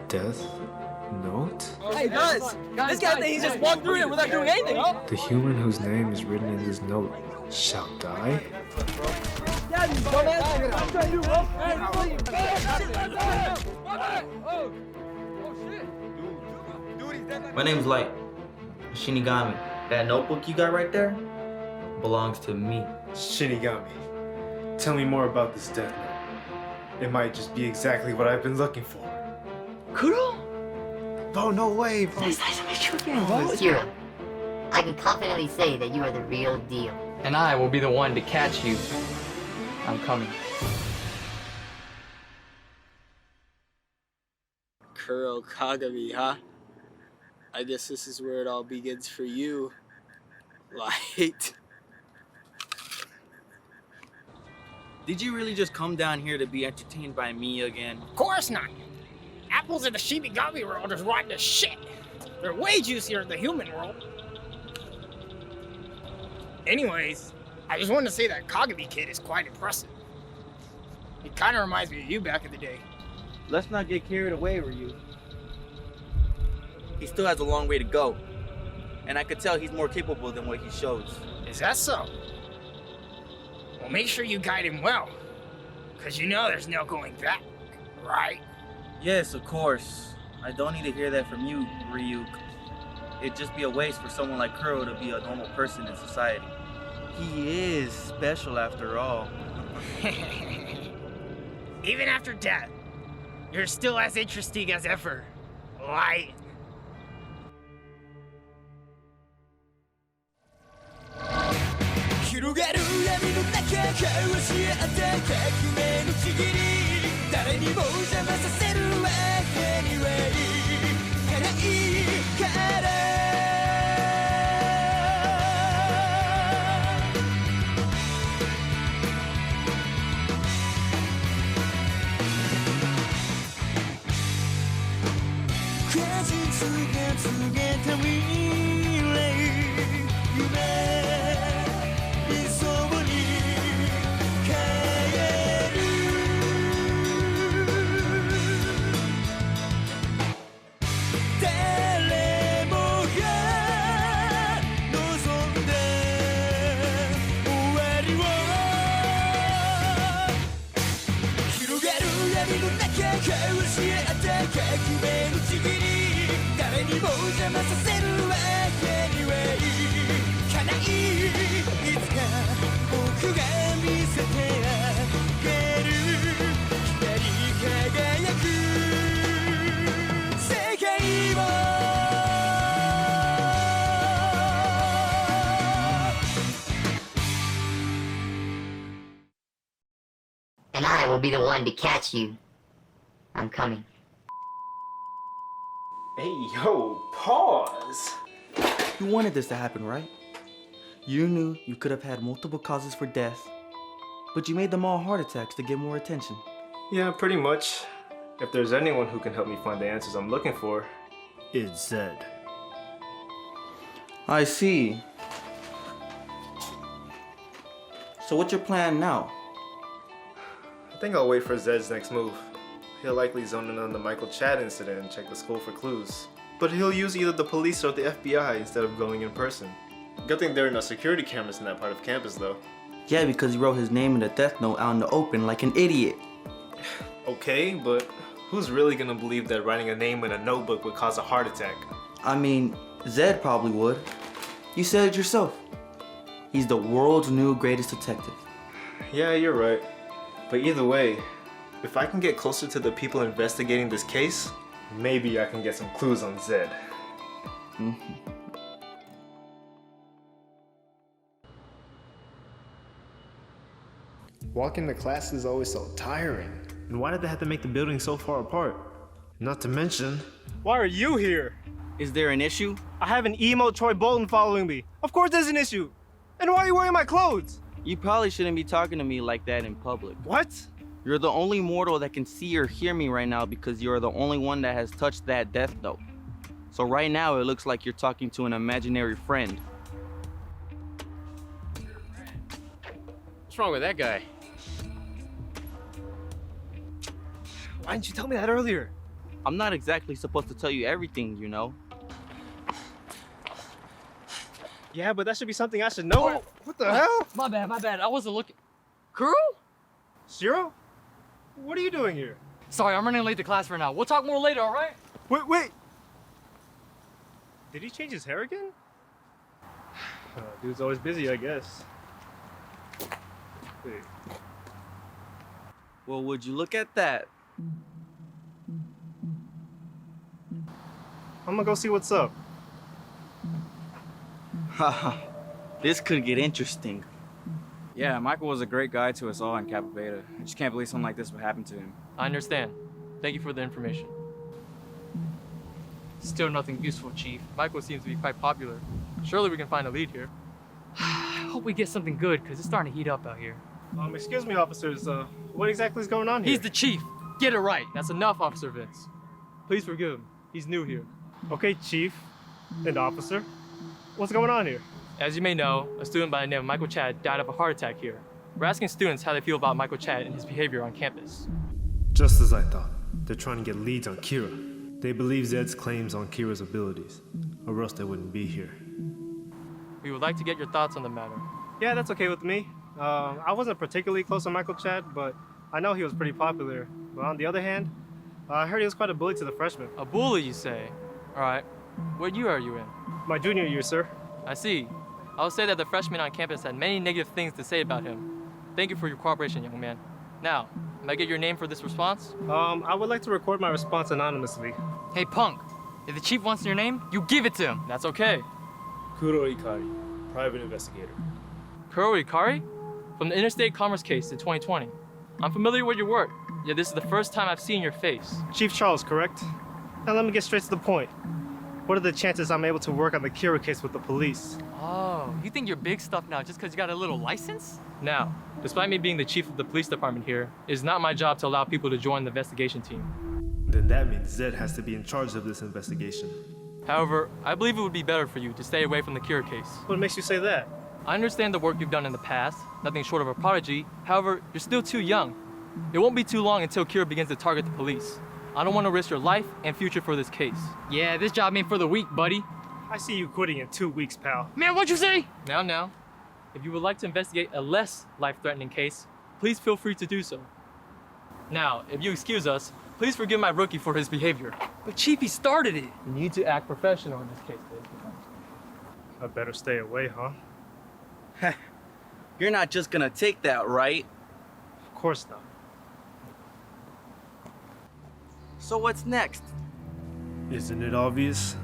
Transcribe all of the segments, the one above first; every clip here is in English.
Death note? Hey guys, this guy thinks he just walked through it without doing anything. The human whose name is written in this note shall die? My name's Light. Shinigami. That notebook you got right there belongs to me. Shinigami, tell me more about this death note. It might just be exactly what I've been looking for. Kuro? Oh, no way, bro. It's nice to meet you again, bro. Kuro, I can confidently say that you are the real deal. And I will be the one to catch you. I'm coming. Kuro Kagami, huh? I guess this is where it all begins for you. Light. Did you really just come down here to be entertained by me again? Of course not. Apples in the Shinigami world is rotten as shit. They're way juicier in the human world. Anyways, I just wanted to say that Kagami kid is quite impressive. He kind of reminds me of you back in the day. Let's not get carried away, Ryu. He still has a long way to go. And I could tell he's more capable than what he shows. Is that so? Well, make sure you guide him well. Because you know there's no going back, right? Yes, of course. I don't need to hear that from you, Ryu. It'd just be a waste for someone like Kuro to be a normal person in society. He is special after all. Even after death, you're still as interesting as ever. Light. And I will be the one to catch you. I'm coming. Hey, yo, pause. You wanted this to happen, right? You knew you could have had multiple causes for death, but you made them all heart attacks to get more attention. Yeah, pretty much. If there's anyone who can help me find the answers I'm looking for, it's Zed. I see. So what's your plan now? I think I'll wait for Zed's next move. He'll likely zone in on the Michael Chad incident and check the school for clues. But he'll use either the police or the FBI instead of going in person. Good thing there are no security cameras in that part of campus though. Yeah, because he wrote his name in the death note out in the open like an idiot. Okay, but who's really gonna believe that writing a name in a notebook would cause a heart attack? I mean, Zed probably would. You said it yourself. He's the world's new greatest detective. Yeah, you're right. But either way, if I can get closer to the people investigating this case, maybe I can get some clues on Zed. Walking to class is always so tiring. And why did they have to make the building so far apart? Not to mention... Why are you here? Is there an issue? I have an emo Troy Bolton following me. Of course there's an issue. And why are you wearing my clothes? You probably shouldn't be talking to me like that in public. What? You're the only mortal that can see or hear me right now because you're the only one that has touched that death note. So right now it looks like you're talking to an imaginary friend. What's wrong with that guy? Why didn't you tell me that earlier? I'm not exactly supposed to tell you everything, you know? Yeah, but that should be something I should know. What the hell? My bad. I wasn't looking. Kuro? Shiro? What are you doing here? Sorry, I'm running late to class for now. We'll talk more later, all right? Wait. Did he change his hair again? Dude's always busy, I guess. Wait. Well, would you look at that? I'm gonna go see what's up. Haha, this could get interesting. Yeah, Michael was a great guy to us all in Kappa Beta. I just can't believe something like this would happen to him. I understand. Thank you for the information. Still nothing useful, Chief. Michael seems to be quite popular. Surely we can find a lead here. I hope we get something good, because it's starting to heat up out here. Excuse me, officers. What exactly is going on here? He's the chief. Get it right. That's enough, Officer Vince. Please forgive him. He's new here. Okay, Chief and officer. What's going on here? As you may know, a student by the name of Michael Chad died of a heart attack here. We're asking students how they feel about Michael Chad and his behavior on campus. Just as I thought. They're trying to get leads on Kira. They believe Zed's claims on Kira's abilities, or else they wouldn't be here. We would like to get your thoughts on the matter. Yeah, that's okay with me. I wasn't particularly close to Michael Chad, but I know he was pretty popular. But on the other hand, I heard he was quite a bully to the freshmen. A bully, you say? All right. What year are you in? My junior year, sir. I see. I will say that the freshmen on campus had many negative things to say about him. Thank you for your cooperation, young man. Now, may I get your name for this response? I would like to record my response anonymously. Hey, punk. If the chief wants your name, you give it to him. That's okay. Kuro Ikari, private investigator. Kuro Ikari? From the interstate commerce case in 2020. I'm familiar with your work, yet this is the first time I've seen your face. Chief Charles, correct? Now let me get straight to the point. What are the chances I'm able to work on the Kira case with the police? Oh, you think you're big stuff now just because you got a little license? Now, despite me being the chief of the police department here, it is not my job to allow people to join the investigation team. Then that means Zed has to be in charge of this investigation. However, I believe it would be better for you to stay away from the Kira case. What makes you say that? I understand the work you've done in the past, nothing short of a prodigy. However, you're still too young. It won't be too long until Kira begins to target the police. I don't want to risk your life and future for this case. Yeah, this job ain't for the weak, buddy. I see you quitting in 2 weeks, pal. Man, what'd you say? Now. If you would like to investigate a less life-threatening case, please feel free to do so. Now, if you excuse us, please forgive my rookie for his behavior. But Chief, he started it. You need to act professional in this case, baby. I better stay away, huh? You're not just gonna take that, right? Of course not. So what's next? Isn't it obvious?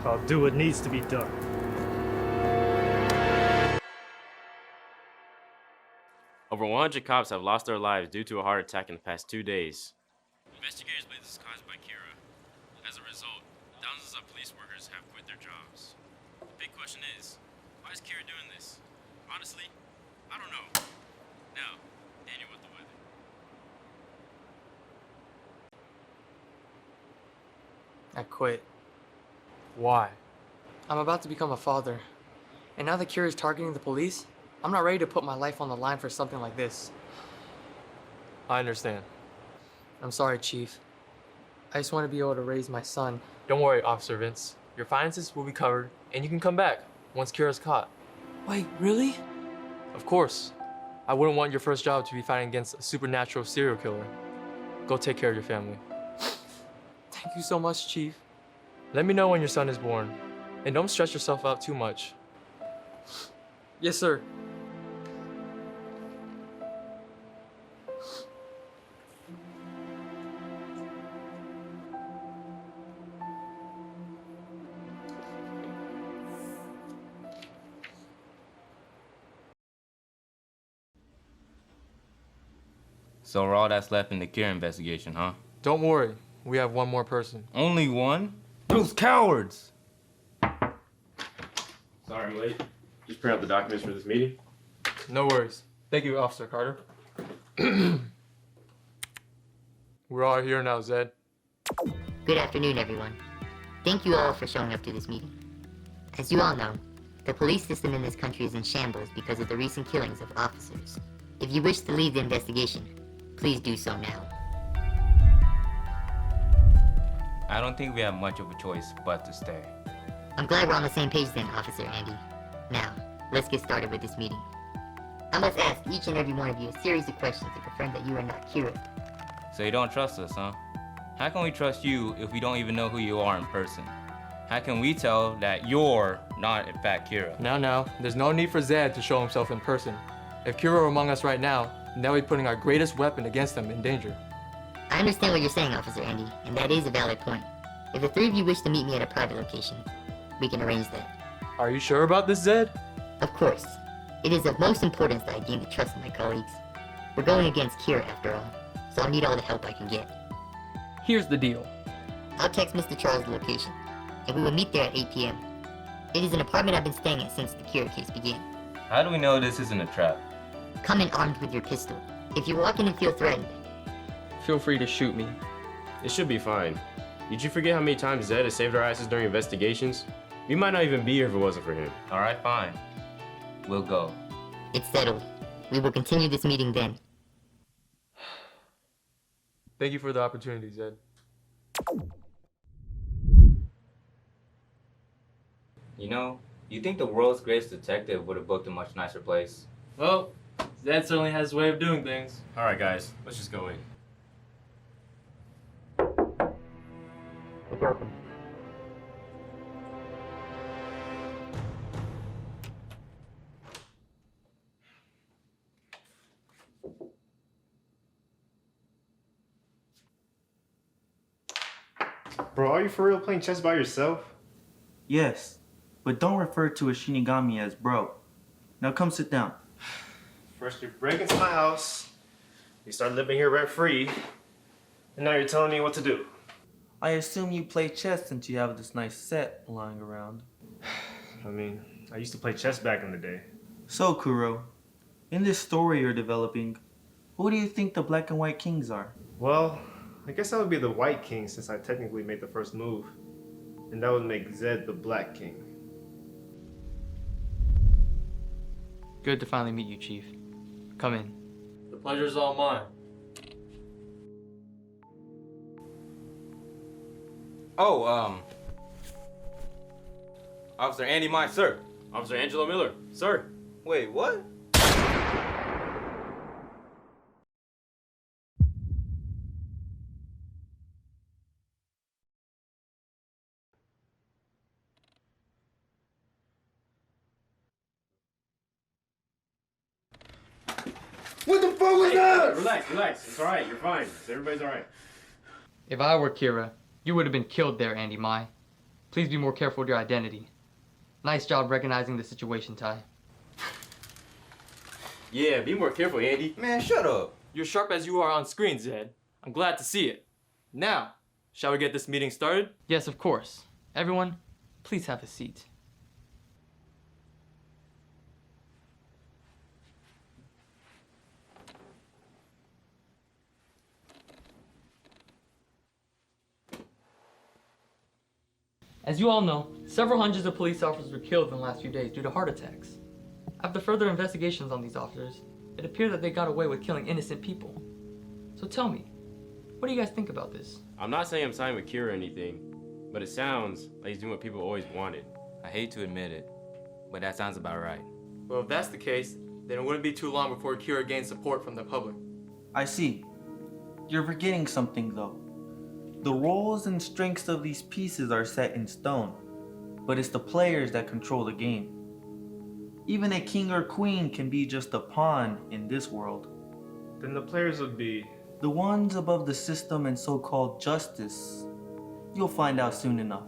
I'll do what needs to be done. Over 100 cops have lost their lives due to a heart attack in the past 2 days. Investigators believe this is caused by Kira. As a result, thousands of police workers have quit their jobs. The big question is, why is Kira doing this? Honestly, I don't know. Now, Daniel with the weather. I quit. Why? I'm about to become a father. And now that Kira is targeting the police, I'm not ready to put my life on the line for something like this. I understand. I'm sorry, Chief. I just want to be able to raise my son. Don't worry, Officer Vince. Your finances will be covered, and you can come back once Kira's caught. Wait, really? Of course. I wouldn't want your first job to be fighting against a supernatural serial killer. Go take care of your family. Thank you so much, Chief. Let me know when your son is born. And don't stress yourself out too much. Yes, sir. So we're all that's left in the Kira investigation, huh? Don't worry. We have one more person. Only one? Those cowards! Sorry I'm late. Just print out the documents for this meeting. No worries. Thank you, Officer Carter. We're all here now, Zed. Good afternoon, everyone. Thank you all for showing up to this meeting. As you all know, the police system in this country is in shambles because of the recent killings of officers. If you wish to lead the investigation, please do so now. I don't think we have much of a choice but to stay. I'm glad we're on the same page then, Officer Andy. Now, let's get started with this meeting. I must ask each and every one of you a series of questions to confirm that you are not Kuro. So you don't trust us, huh? How can we trust you if we don't even know who you are in person? How can we tell that you're not in fact Kuro? Now, there's no need for Zed to show himself in person. If Kuro were among us right now, then that would be putting our greatest weapon against him in danger. I understand what you're saying, Officer Andy, and that is a valid point. If the three of you wish to meet me at a private location, we can arrange that. Are you sure about this, Zed? Of course. It is of most importance that I gain the trust of my colleagues. We're going against Kira after all, so I'll need all the help I can get. Here's the deal. I'll text Mr. Charles the location, and we will meet there at 8 p.m. It is an apartment I've been staying at since the Kira case began. How do we know this isn't a trap? Come in armed with your pistol. If you walk in and feel threatened, Feel free to shoot me. It should be fine. Did you forget how many times Zed has saved our asses during investigations? We might not even be here if it wasn't for him. Alright, fine. We'll go. it's settled. We will continue this meeting then. Thank you for the opportunity, Zed. You know, you think the world's greatest detective would have booked a much nicer place? Well, Zed certainly has his way of doing things. Alright guys, let's just go in. It's open. Bro, are you for real playing chess by yourself? Yes, but don't refer to a Shinigami as bro. Now come sit down. First you break into my house, you start living here rent-free, and now you're telling me what to do. I assume you play chess since you have this nice set lying around. I mean, I used to play chess back in the day. So, Kuro, in this story you're developing, who do you think the black and white kings are? Well, I guess that would be the White King since I technically made the first move. And that would make Zed the Black King. Good to finally meet you, Chief. Come in. The pleasure's all mine. Oh, Officer Andy Mine, sir. Officer Angelo Miller, sir. Wait, what? What the fuck was that? Relax. It's alright, you're fine. Everybody's alright. If I were Kira, you would have been killed there, Andy Mai. Please be more careful with your identity. Nice job recognizing the situation, Ty. Yeah, be more careful, Andy. Man, shut up. You're sharp as you are on screen, Zed. I'm glad to see it. Now, shall we get this meeting started? Yes, of course. Everyone, please have a seat. As you all know, several hundreds of police officers were killed in the last few days due to heart attacks. After further investigations on these officers, it appeared that they got away with killing innocent people. So tell me, what do you guys think about this? I'm not saying I'm siding with Kira or anything, but it sounds like he's doing what people always wanted. I hate to admit it, but that sounds about right. Well, if that's the case, then it wouldn't be too long before Kira gains support from the public. I see. You're forgetting something though. The roles and strengths of these pieces are set in stone, but it's the players that control the game. Even a king or queen can be just a pawn in this world. Then the players would be... The ones above the system and so-called justice. You'll find out soon enough.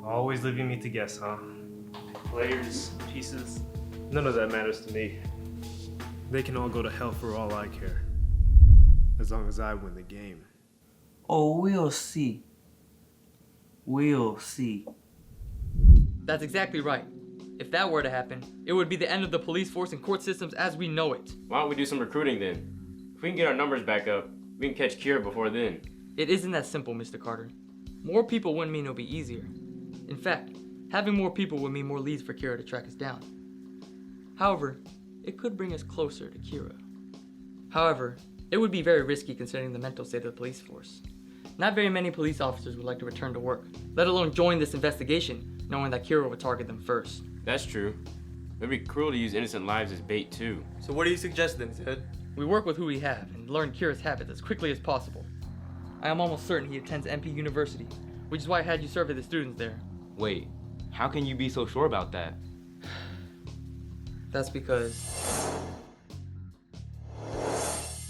Always leaving me to guess, huh? Players, pieces, none of that matters to me. They can all go to hell for all I care. As long as I win the game. Oh, we'll see. We'll see. That's exactly right. If that were to happen, it would be the end of the police force and court systems as we know it. Why don't we do some recruiting then? If we can get our numbers back up, we can catch Kira before then. It isn't that simple, Mr. Carter. More people wouldn't mean it'll be easier. In fact, having more people would mean more leads for Kira to track us down. However, it could bring us closer to Kira. However, It would be very risky considering the mental state of the police force. Not very many police officers would like to return to work, let alone join this investigation, knowing that Kuro would target them first. That's true. It'd be cruel to use innocent lives as bait too. So what do you suggest then, Zed? We work with who we have and learn Kira's habits as quickly as possible. I am almost certain he attends MP University, which is why I had you survey the students there. Wait, how can you be so sure about that? That's because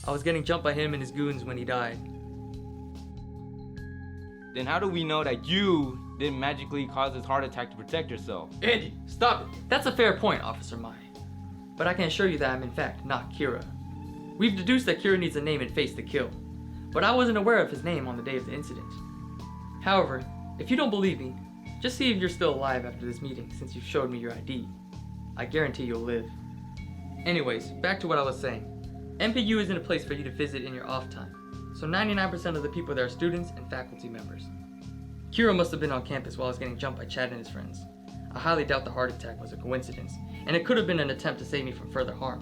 I was getting jumped by him and his goons when he died. Then how do we know that you didn't magically cause his heart attack to protect yourself? Andy, stop it! That's a fair point, Officer Mai. But I can assure you that I'm in fact not Kira. We've deduced that Kira needs a name and face to kill, but I wasn't aware of his name on the day of the incident. However, if you don't believe me, just see if you're still alive after this meeting since you've showed me your ID. I guarantee you'll live. Anyways, back to what I was saying. MPU isn't a place for you to visit in your off time, so 99% of the people there are students and faculty members. Kira must have been on campus while I was getting jumped by Chad and his friends. I highly doubt the heart attack was a coincidence, and it could have been an attempt to save me from further harm.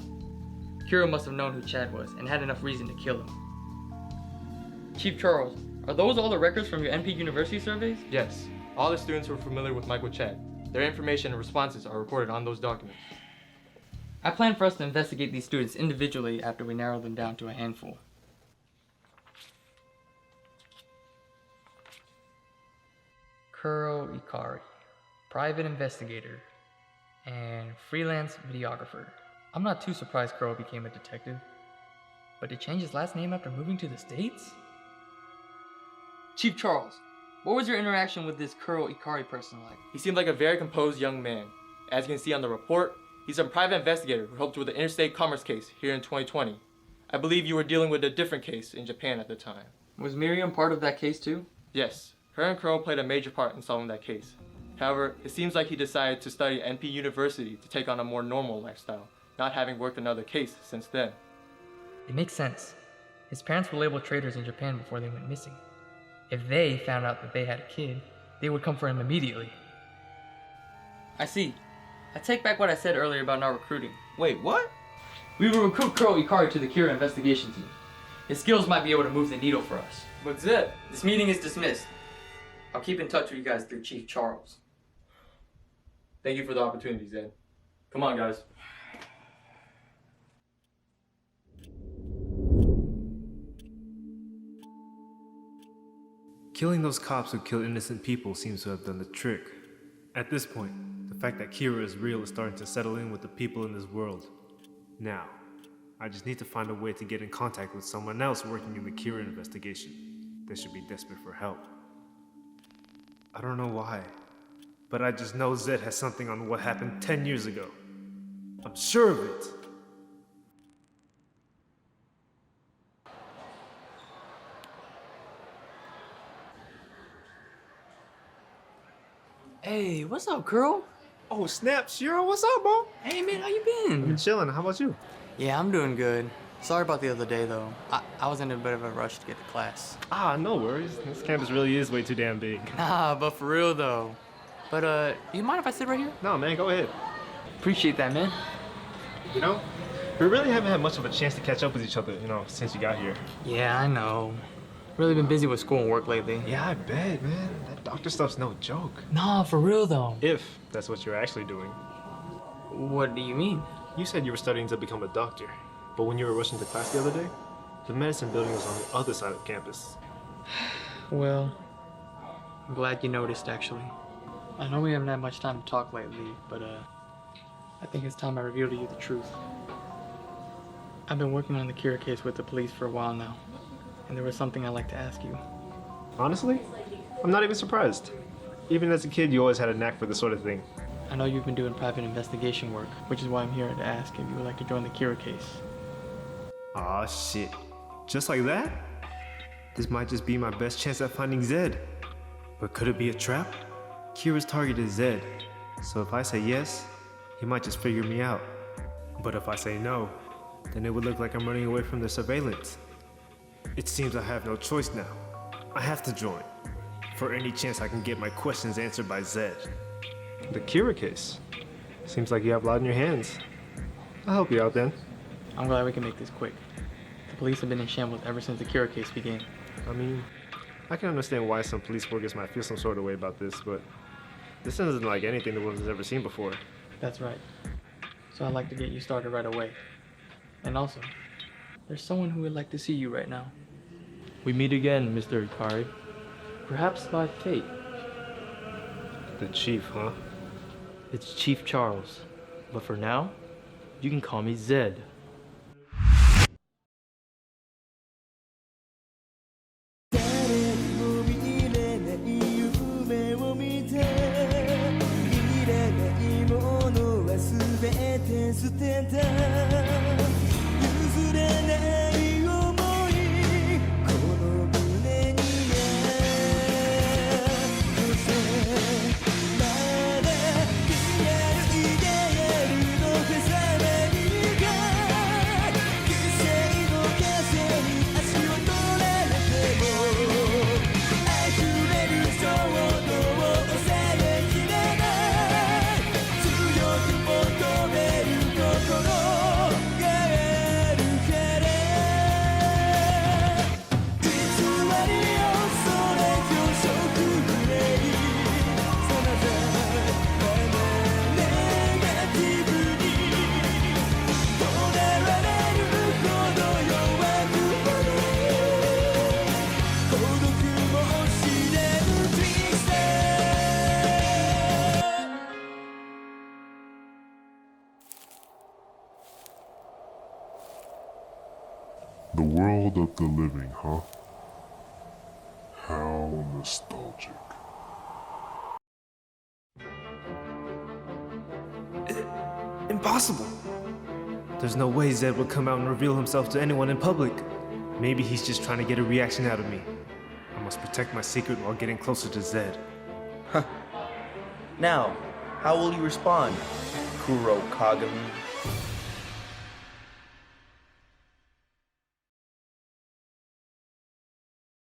Kira must have known who Chad was and had enough reason to kill him. Chief Charles, are those all the records from your MP University surveys? Yes. All the students who are familiar with Michael Chad. Their information and responses are recorded on those documents. I plan for us to investigate these students individually after we narrow them down to a handful. Kuro Ikari, private investigator and freelance videographer. I'm not too surprised Kuro became a detective, but to change his last name after moving to the States? Chief Charles, what was your interaction with this Kuro Ikari person like? He seemed like a very composed young man. As you can see on the report, he's a private investigator who helped with the interstate commerce case here in 2020. I believe you were dealing with a different case in Japan at the time. Was Miriam part of that case too? Yes, her and Kuro played a major part in solving that case. However, it seems like he decided to study at NP University to take on a more normal lifestyle, not having worked another case since then. It makes sense. His parents were labeled traitors in Japan before they went missing. If they found out that they had a kid, they would come for him immediately. I see. I take back what I said earlier about not recruiting. Wait, what? We will recruit Kuro Ikari to the Kira investigation team. His skills might be able to move the needle for us. But Zed, this meeting is dismissed. I'll keep in touch with you guys through Chief Charles. thank you for the opportunity, Zed. Come on, guys. Killing those cops who kill innocent people seems to have done the trick. At this point, the fact that Kira is real is starting to settle in with the people in this world. Now, I just need to find a way to get in contact with someone else working in the Kira investigation. They should be desperate for help. I don't know why, but I just know Zed has something on what happened 10 years ago. I'm sure of it. Hey, what's up, Kuro? Oh, snap, Shiro, what's up, bro? Hey, man, how you been? I'm chilling, how about you? Yeah, I'm doing good. Sorry about the other day, though. I was in a bit of a rush to get to class. Ah, no worries. This campus really is way too damn big. Nah, but for real, though. But, you mind if I sit right here? No, man, go ahead. Appreciate that, man. You know, we really haven't had much of a chance to catch up with each other, since you got here. Yeah, I know. Really been busy with school and work lately. Yeah, I bet, man. That doctor stuff's no joke. Nah, for real, though. If that's what you're actually doing. What do you mean? You said you were studying to become a doctor, but when you were rushing to class the other day, the medicine building was on the other side of campus. Well, I'm glad you noticed, actually. I know we haven't had much time to talk lately, but I think it's time I reveal to you the truth. I've been working on the Kira case with the police for a while now, and there was something I'd like to ask you. Honestly, I'm not even surprised. Even as a kid, you always had a knack for this sort of thing. I know you've been doing private investigation work, which is why I'm here to ask if you would like to join the Kira case. Aw, shit. Just like that? This might just be my best chance at finding Zed. But could it be a trap? Kira's target is Zed, so if I say yes, he might just figure me out. But if I say no, then it would look like I'm running away from the surveillance. It seems I have no choice now. I have to join, for any chance I can get my questions answered by Zed. The Kira case? Seems like you have a lot in your hands. I'll help you out then. I'm glad we can make this quick. The police have been in shambles ever since the Kira case began. I mean, I can understand why some police workers might feel some sort of way about this, but this isn't like anything the world has ever seen before. That's right. So I'd like to get you started right away. And also, there's someone who would like to see you right now. We meet again, Mr. Ikari. Perhaps by fate. The chief, huh? It's Chief Charles. But for now, you can call me Zed. The world of the living, huh? How nostalgic. Impossible! There's no way Zed would come out and reveal himself to anyone in public. Maybe he's just trying to get a reaction out of me. I must protect my secret while getting closer to Zed. Huh. Now, how will you respond, Kuro Kagami?